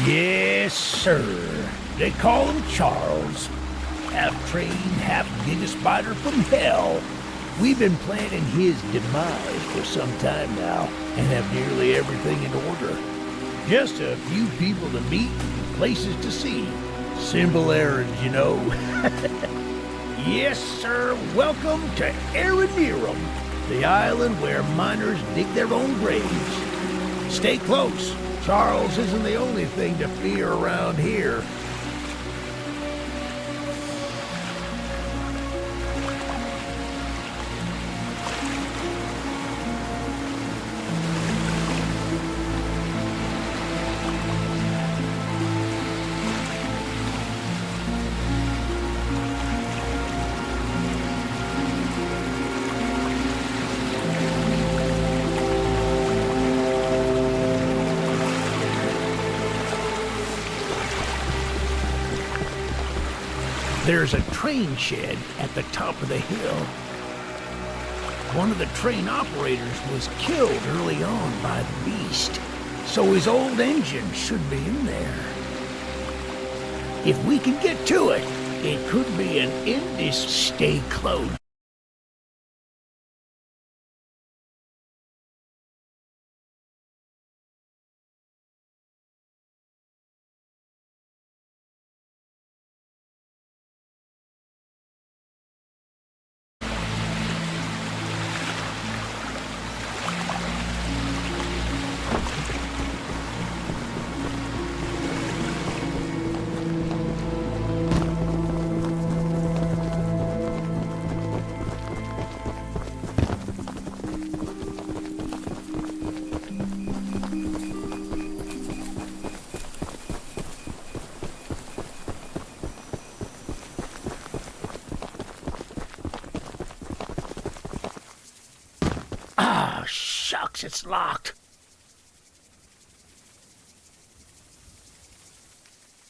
Yes, sir. They call him Charles. Half-trained, half-giga spider from hell. We've been planning his demise for some time now, and have nearly everything in order. Just a few people to meet and places to see. Simple errands, you know. Yes, sir. Welcome to Aranirum, the island where miners dig their own graves. Stay close. Charles isn't the only thing to fear around here. There's a train shed at the top of the hill. One of the train operators was killed early on by the beast, so his old engine should be in there. If we can get to it, it could be an stay close. Ah, shucks, it's locked.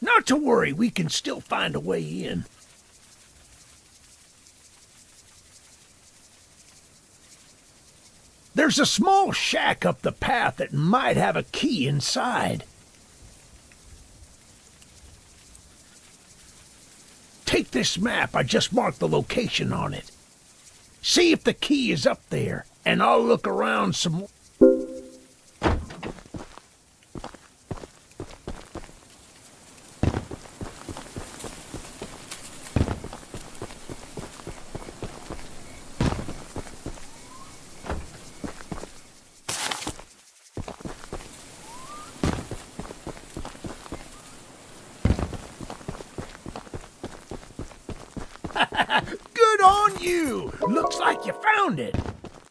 Not to worry, we can still find a way in. There's a small shack up the path that might have a key inside. Take this map, I just marked the location on it. See if the key is up there, and I'll look around some more. Good on you! Looks like you found it.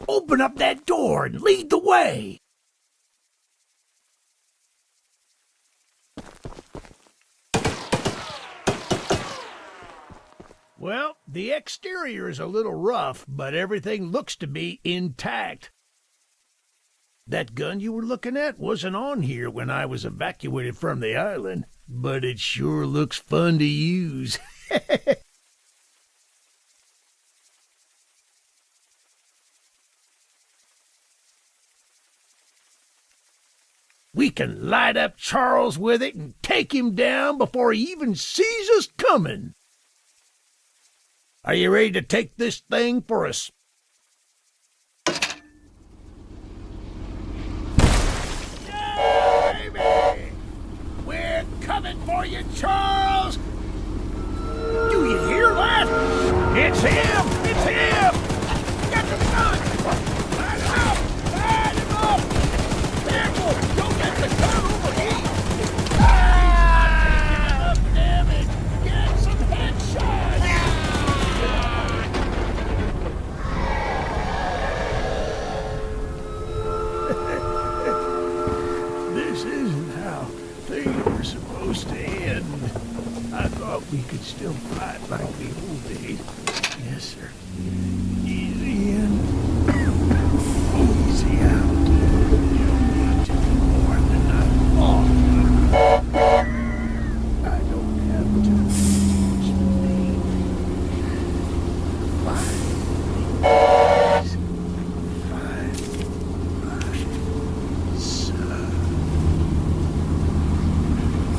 Open up that door and lead the way. Well, the exterior is a little rough, but everything looks to be intact. That gun you were looking at wasn't on here when I was evacuated from the island, but it sure looks fun to use. We can light up Charles with it and take him down before he even sees us coming. Are you ready to take this thing for us? Yeah, baby! We're coming for you, Charles! Do you hear that? It's him! It's him! Get the gun! Light him up! Light him up! Careful! Don't let the gun overheat! Ah! Damn it! Get some headshots! This isn't how things were supposed to end. I thought we could still fight like the old days. Yes, sir. Easy in, easy out. You don't need to do more than I thought. I don't have to lose me. Fine. Fine. Son. 5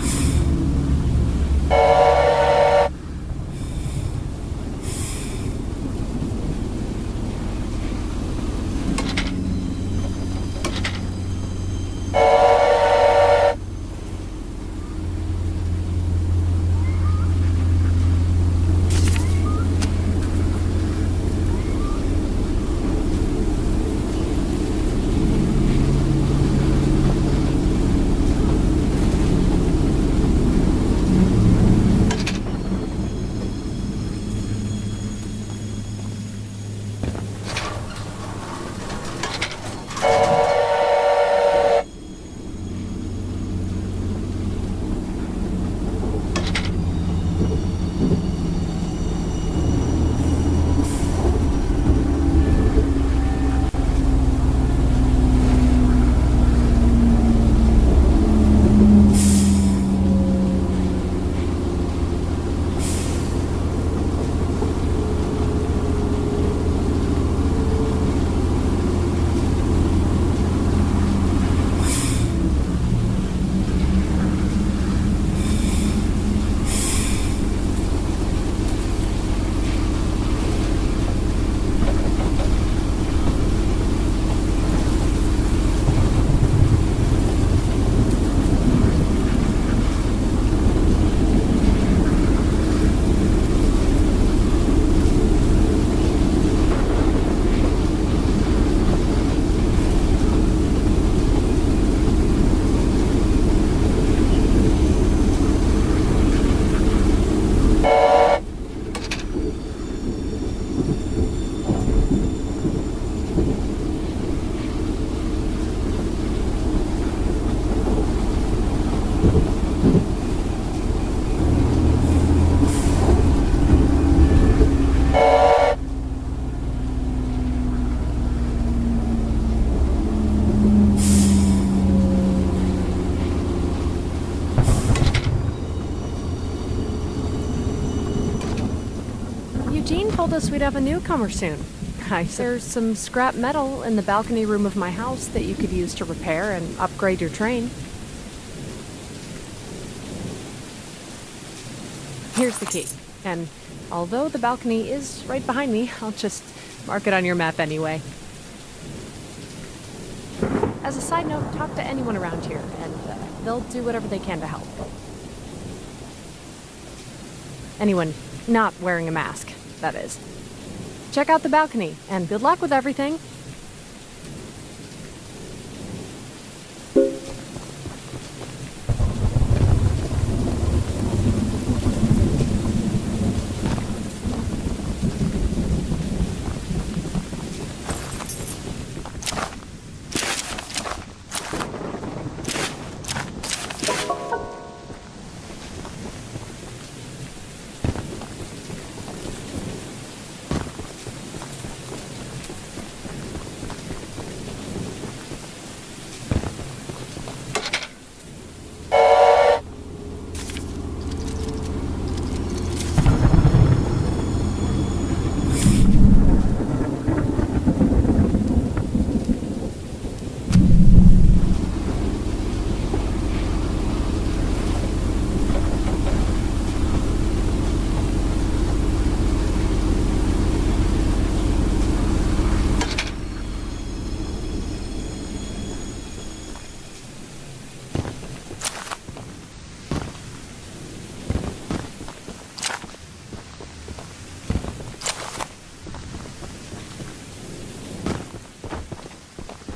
told us we'd have a newcomer soon. There's some scrap metal in the balcony room of my house that you could use to repair and upgrade your train. Here's the key. And although the balcony is right behind me, I'll just mark it on your map anyway. As a side note, talk to anyone around here, and they'll do whatever they can to help. Anyone not wearing a mask, that is. Check out the balcony, and good luck with everything.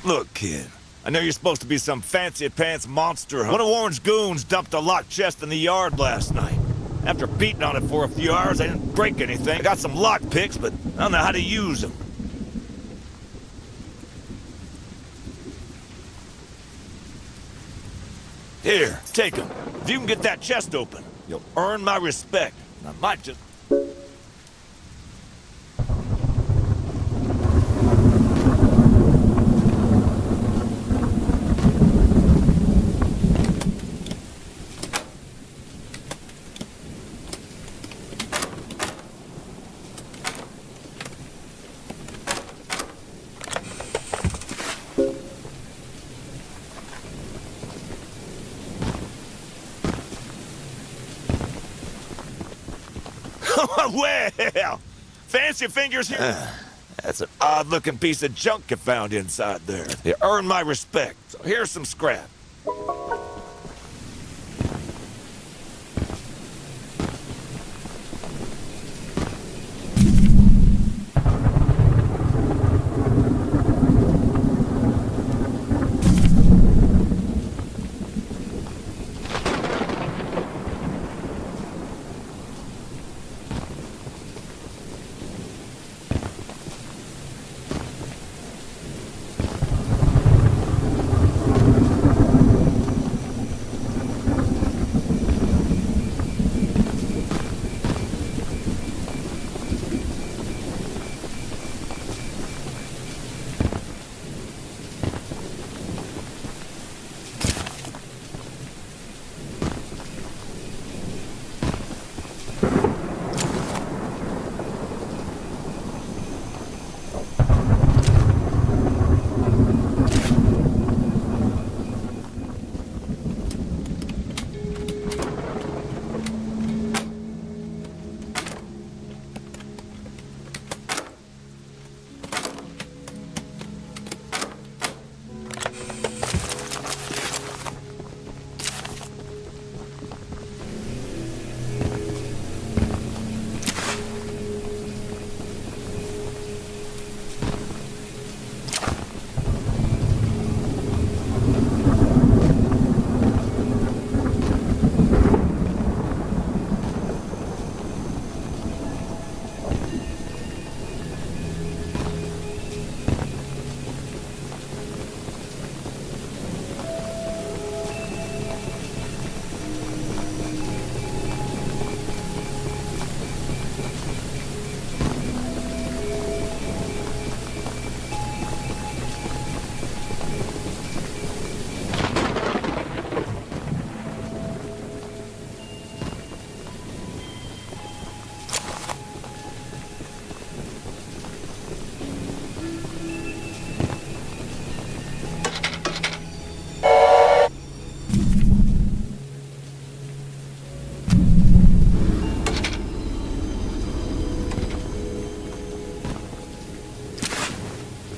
Look, kid, I know you're supposed to be some fancy-pants monster. One of Warren's goons dumped a locked chest in the yard last night. After beating on it for a few hours, I didn't break anything. I got some lock picks, but I don't know how to use them. Here, take them. If you can get that chest open, you'll earn my respect. I might just... Well, fancy fingers here. That's an odd-looking piece of junk you found inside there. You earned my respect, so here's some scrap.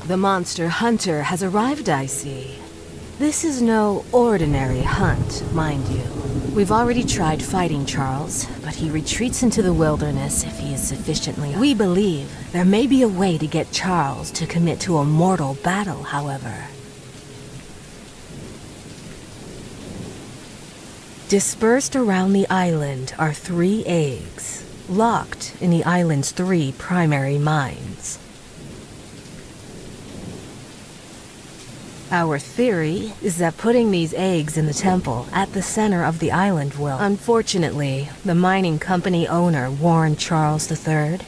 The monster hunter has arrived, I see. This is no ordinary hunt, mind you. We've already tried fighting Charles, but he retreats into the wilderness if he is sufficiently... We believe there may be a way to get Charles to commit to a mortal battle, however. Dispersed around the island are 3 eggs, locked in the island's 3 primary mines. Our theory is that putting these eggs in the temple at the center of the island will... Unfortunately, the mining company owner warned Charles III.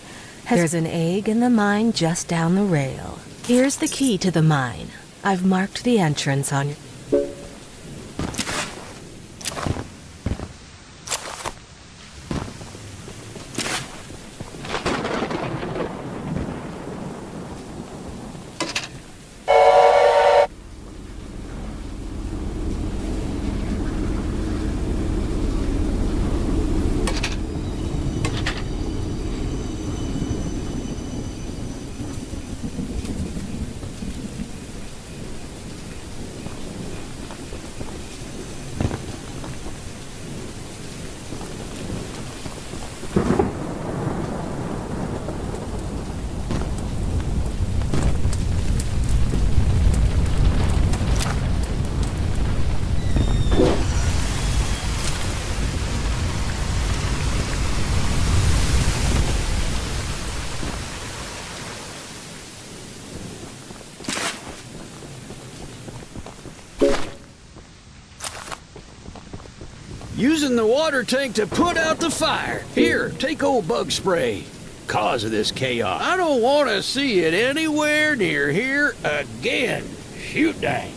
There's an egg in the mine just down the rail. Here's the key to the mine. I've marked the entrance on your... Using the water tank to put out the fire. Here, take old bug spray. Cause of this chaos. I don't want to see it anywhere near here again. Shoot dang.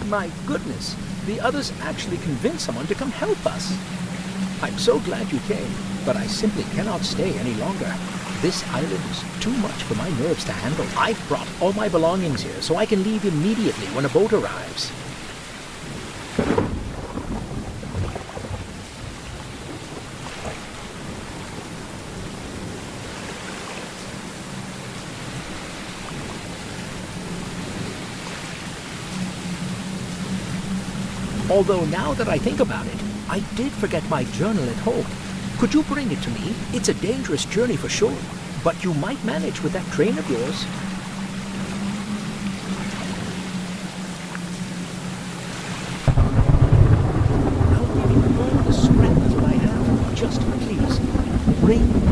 My goodness, the others actually convinced someone to come help us. I'm so glad you came, but I simply cannot stay any longer. This island is too much for my nerves to handle. I've brought all my belongings here so I can leave immediately when a boat arrives. Although now that I think about it, I did forget my journal at home. Could you bring it to me? It's a dangerous journey for sure, but you might manage with that train of yours. I'll give you all the scrap that I have. Just please, bring.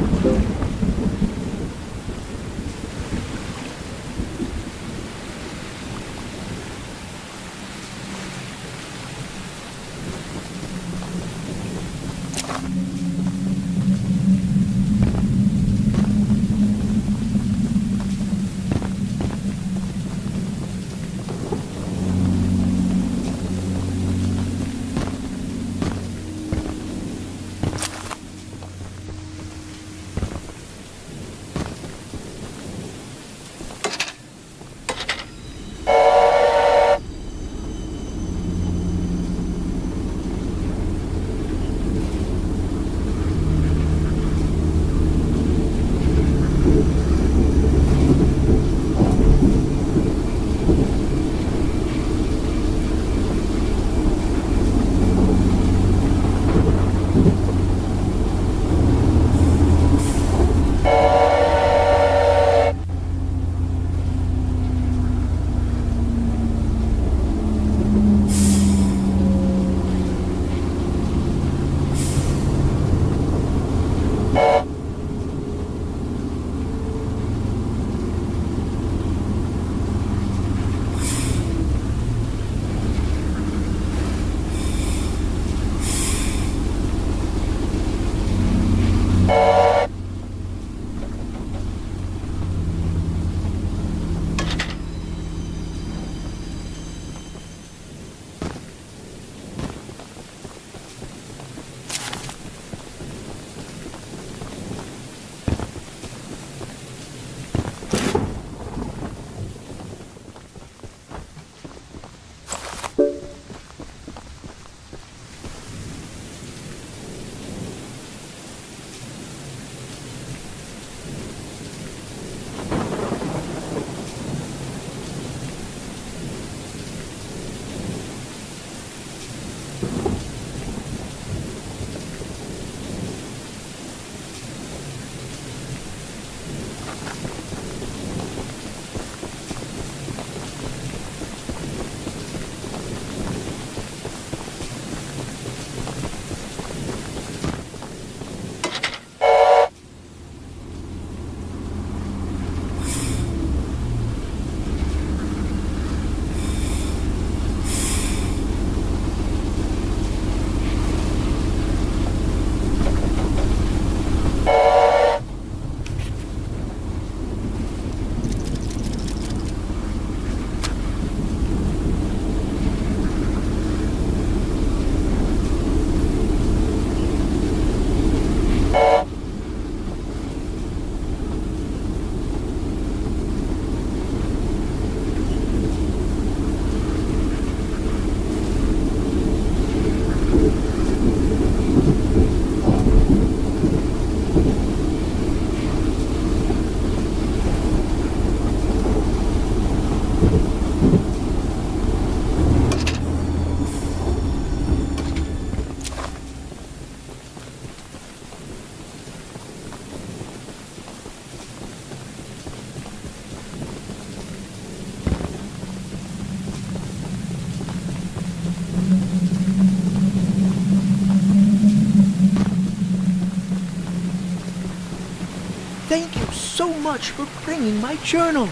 Thank you so much for bringing my journal.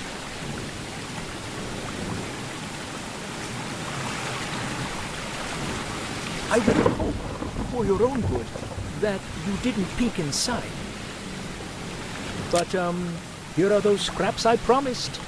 I would hope, for your own good, that you didn't peek inside. But, Here are those scraps I promised.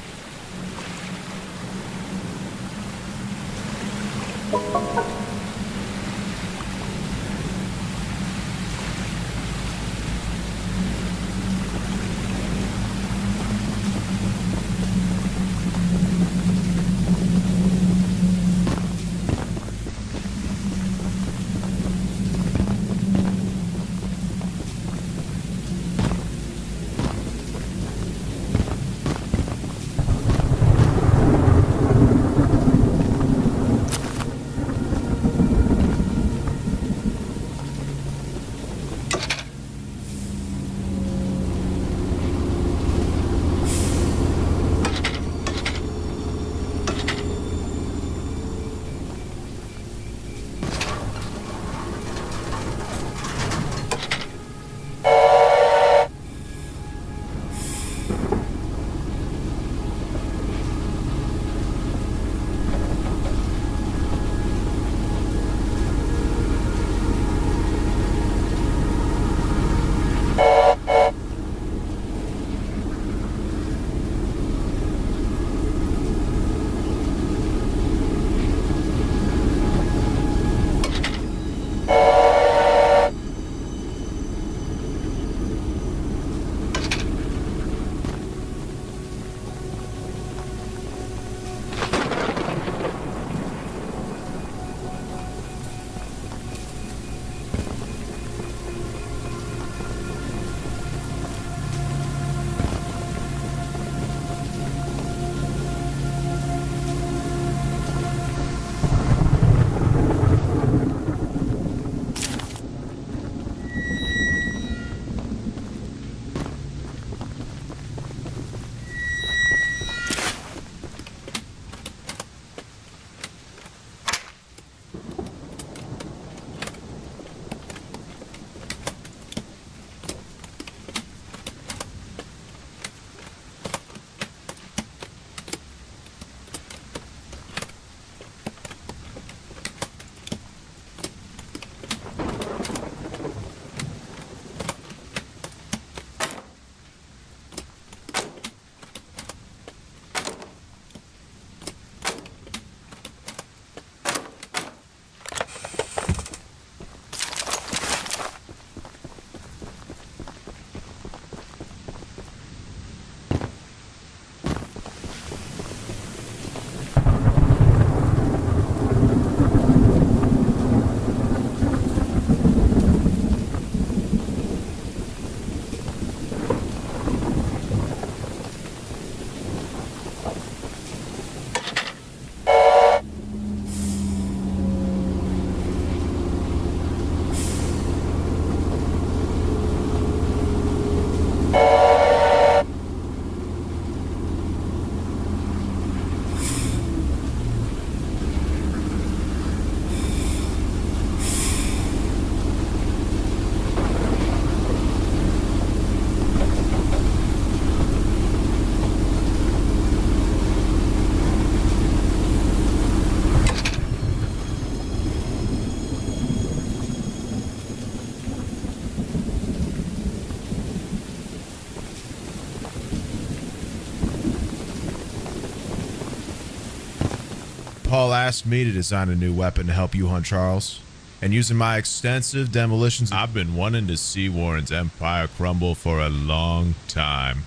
Paul asked me to design a new weapon to help you hunt Charles. And using my extensive demolitions, I've been wanting to see Warren's empire crumble for a long time.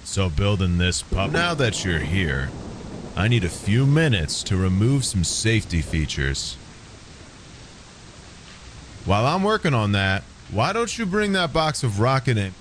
So building this pup, now that you're here, I need a few minutes to remove some safety features. While I'm working on that, why don't you bring that box of rocket in?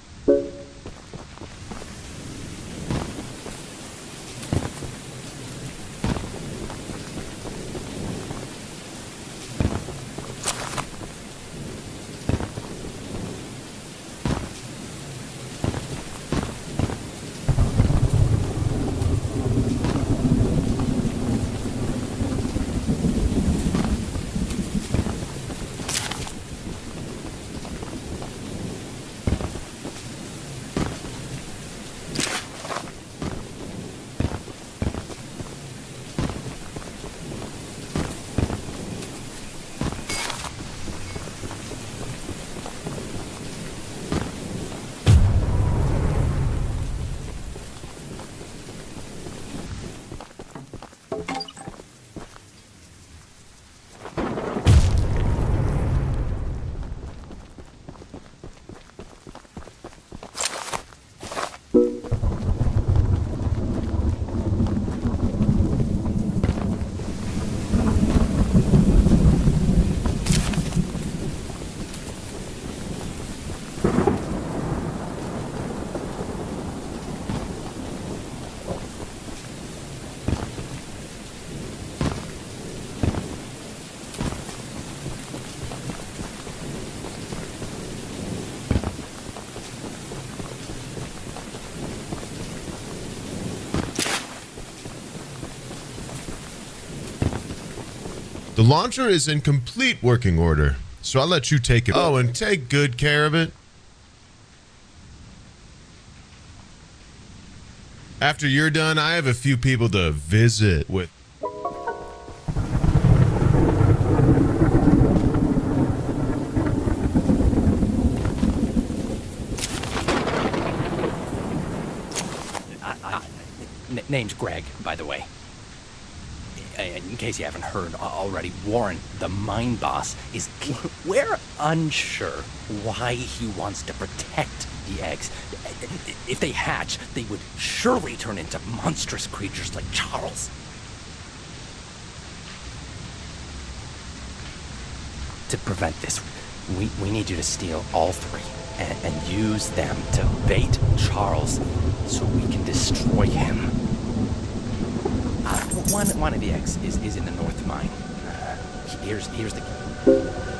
The launcher is in complete working order, so I'll let you take it. Oh, and take good care of it. After you're done, I have a few people to visit with. Name's Greg, by the way. In case you haven't heard already, Warren, the mine boss, is... We're unsure why he wants to protect the eggs. If they hatch, they would surely turn into monstrous creatures like Charles. To prevent this, we need you to steal all three and use them to bait Charles so we can destroy him. One of the eggs is in the north mine. Here's the...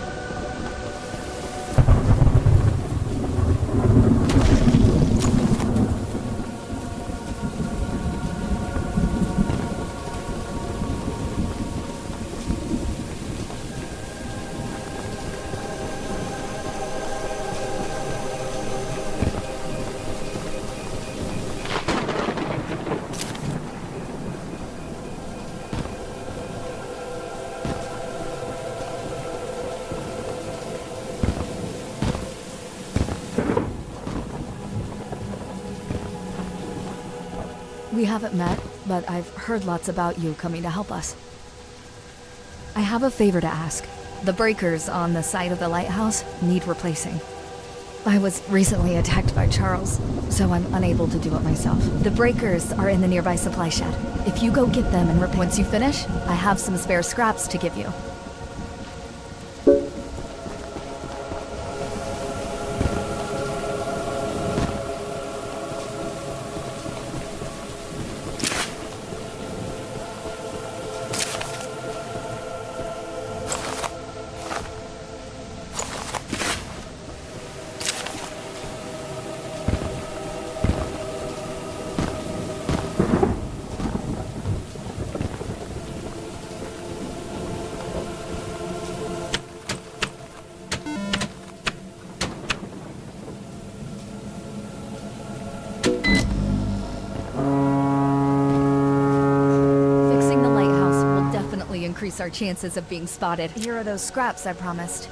We haven't met, but I've heard lots about you coming to help us. I have a favor to ask. The breakers on the side of the lighthouse need replacing. I was recently attacked by Charles, so I'm unable to do it myself. The breakers are in the nearby supply shed. If you go get them and once you finish, I have some spare scraps to give you. Increase our chances of being spotted. Here are those scraps I promised.